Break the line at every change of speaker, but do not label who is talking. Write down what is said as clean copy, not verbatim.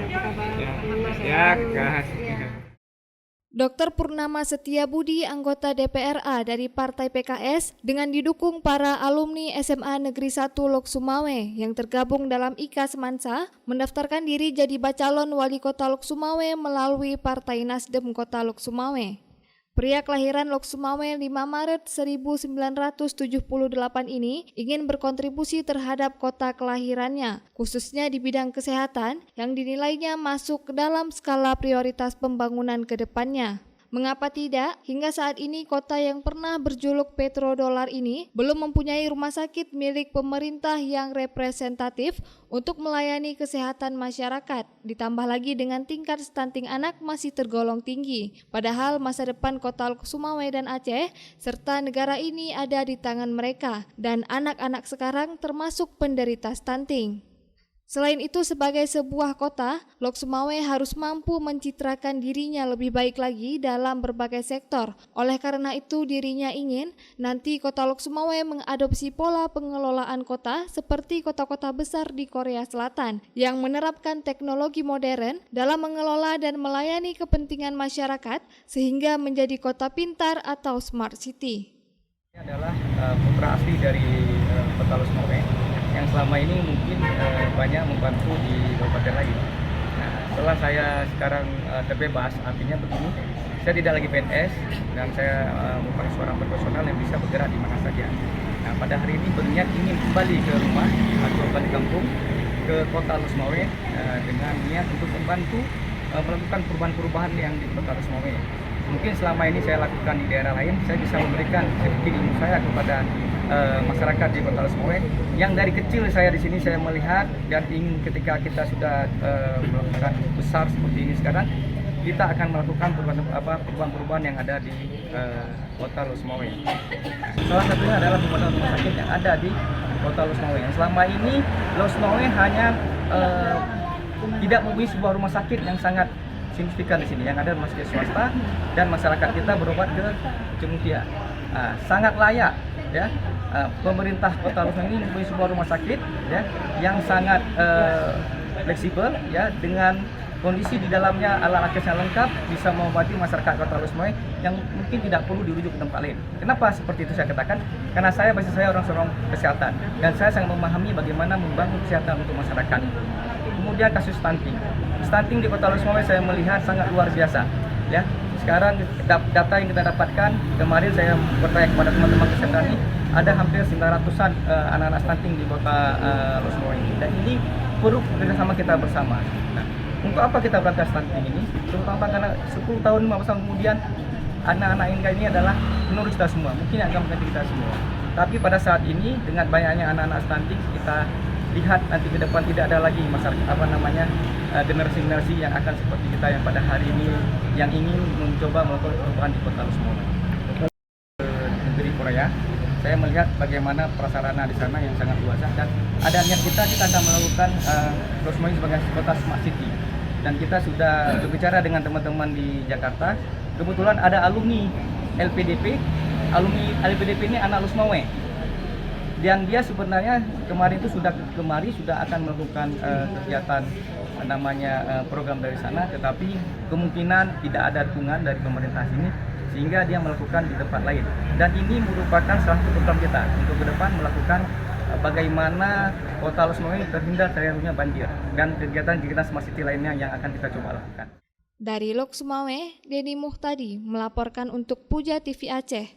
apa kabar?
Ya,
Alhamdulillah
ya,
sehat.
Kak.
Iya.
Dr. Purnama Setiabudi, anggota DPRA dari Partai PKS, dengan didukung para alumni SMA Negeri 1 Lok Sumawe yang tergabung dalam IKA Semansa, mendaftarkan diri jadi bacalon wali kota Lok Sumawe melalui Partai Nasdem Kota Lok Sumawe. Pria kelahiran Lok Sumawe 5 Maret 1978 ini ingin berkontribusi terhadap kota kelahirannya, khususnya di bidang kesehatan yang dinilainya masuk ke dalam skala prioritas pembangunan ke depannya. Mengapa tidak? Hingga saat ini kota yang pernah berjuluk petrodolar ini belum mempunyai rumah sakit milik pemerintah yang representatif untuk melayani kesehatan masyarakat. Ditambah lagi dengan tingkat stunting anak masih tergolong tinggi. Padahal masa depan kota Sumawe dan Aceh serta negara ini ada di tangan mereka dan anak-anak sekarang termasuk penderita stunting. Selain itu, sebagai sebuah kota, Lok Sumawe harus mampu mencitrakan dirinya lebih baik lagi dalam berbagai sektor. Oleh karena itu, dirinya ingin nanti kota Lok Sumawe mengadopsi pola pengelolaan kota seperti kota-kota besar di Korea Selatan yang menerapkan teknologi modern dalam mengelola dan melayani kepentingan masyarakat sehingga menjadi kota pintar atau smart city.
Ini adalah putra asli dari Kota Lok Sumawe yang selama ini mungkin banyak membantu di kabupaten lain. Nah, setelah saya sekarang terbebas, artinya begini, saya tidak lagi PNS dan saya merupakan seorang profesional yang bisa bergerak di mana saja. Nah, pada hari ini berniat ingin kembali ke rumah atau balik kampung ke Kota Lok Sumawe dengan niat untuk membantu melakukan perubahan-perubahan yang di Kota Lok Sumawe. Mungkin selama ini saya lakukan di daerah lain, saya bisa memberikan sedikit ilmu saya kepada masyarakat di Kota Lok Sumawe yang dari kecil saya di sini saya melihat dan ingin ketika kita sudah melakukan besar seperti ini sekarang, kita akan melakukan perubahan-perubahan yang ada di Kota Lok Sumawe. Salah satunya adalah pembangunan rumah sakit yang ada di Kota Lok Sumawe. Yang selama ini Lok Sumawe hanya tidak mempunyai sebuah rumah sakit yang sangat signifikan di sini. Yang ada rumah sakit swasta dan masyarakat kita berobat ke Cengmutia. Sangat layak, ya. Pemerintah Kota Lok Sumawe ini mempunyai sebuah rumah sakit, ya, yang sangat fleksibel, ya, dengan kondisi di dalamnya alat kesehatan lengkap, bisa mengobati masyarakat Kota Lok Sumawe yang mungkin tidak perlu dirujuk ke tempat lain. Kenapa seperti itu saya katakan? Karena saya seorang kesehatan dan saya sangat memahami bagaimana membangun kesehatan untuk masyarakat. Kemudian kasus stunting di Kota Lok Sumawe saya melihat sangat luar biasa, ya. Sekarang data yang kita dapatkan, kemarin saya bertanya kepada teman-teman kesehatan ini, ada hampir 900-an anak-anak stunting di Kota Lok Sumawe ini, dan ini perlu kerjasama kita bersama. Nah, untuk apa kita berantas stunting ini? Terutama karena 10 tahun 15 tahun kemudian anak-anak ini adalah penerus kita semua, mungkin akan mengganti kita semua. Tapi pada saat ini dengan banyaknya anak-anak stunting, kita lihat nanti ke depan tidak ada lagi masyarakat generasi-generasi yang akan seperti kita yang pada hari ini yang ingin mencoba melakukan perubahan di Kota Lok Sumawe. Negeri Korea, saya melihat bagaimana prasarana di sana yang sangat luas dan ada niat kita akan melakukan Lok Sumawe sebagai kota smart city. Dan kita sudah berbicara dengan teman-teman di Jakarta. Kebetulan ada alumni LPDP. Alumni LPDP ini anak Lok Sumawe. Dan dia sebenarnya kemarin itu sudah akan melakukan kegiatan namanya program dari sana, tetapi kemungkinan tidak ada dukungan dari pemerintah sini sehingga dia melakukan di tempat lain. Dan ini merupakan salah satu program kita untuk ke depan melakukan bagaimana Kota Lok Sumawe terhindar dari banjir dan kegiatan-kegiatan smart city lainnya yang akan kita coba lakukan.
Dari Lok Sumawe, Denny Muhtadi melaporkan untuk Puja TV Aceh.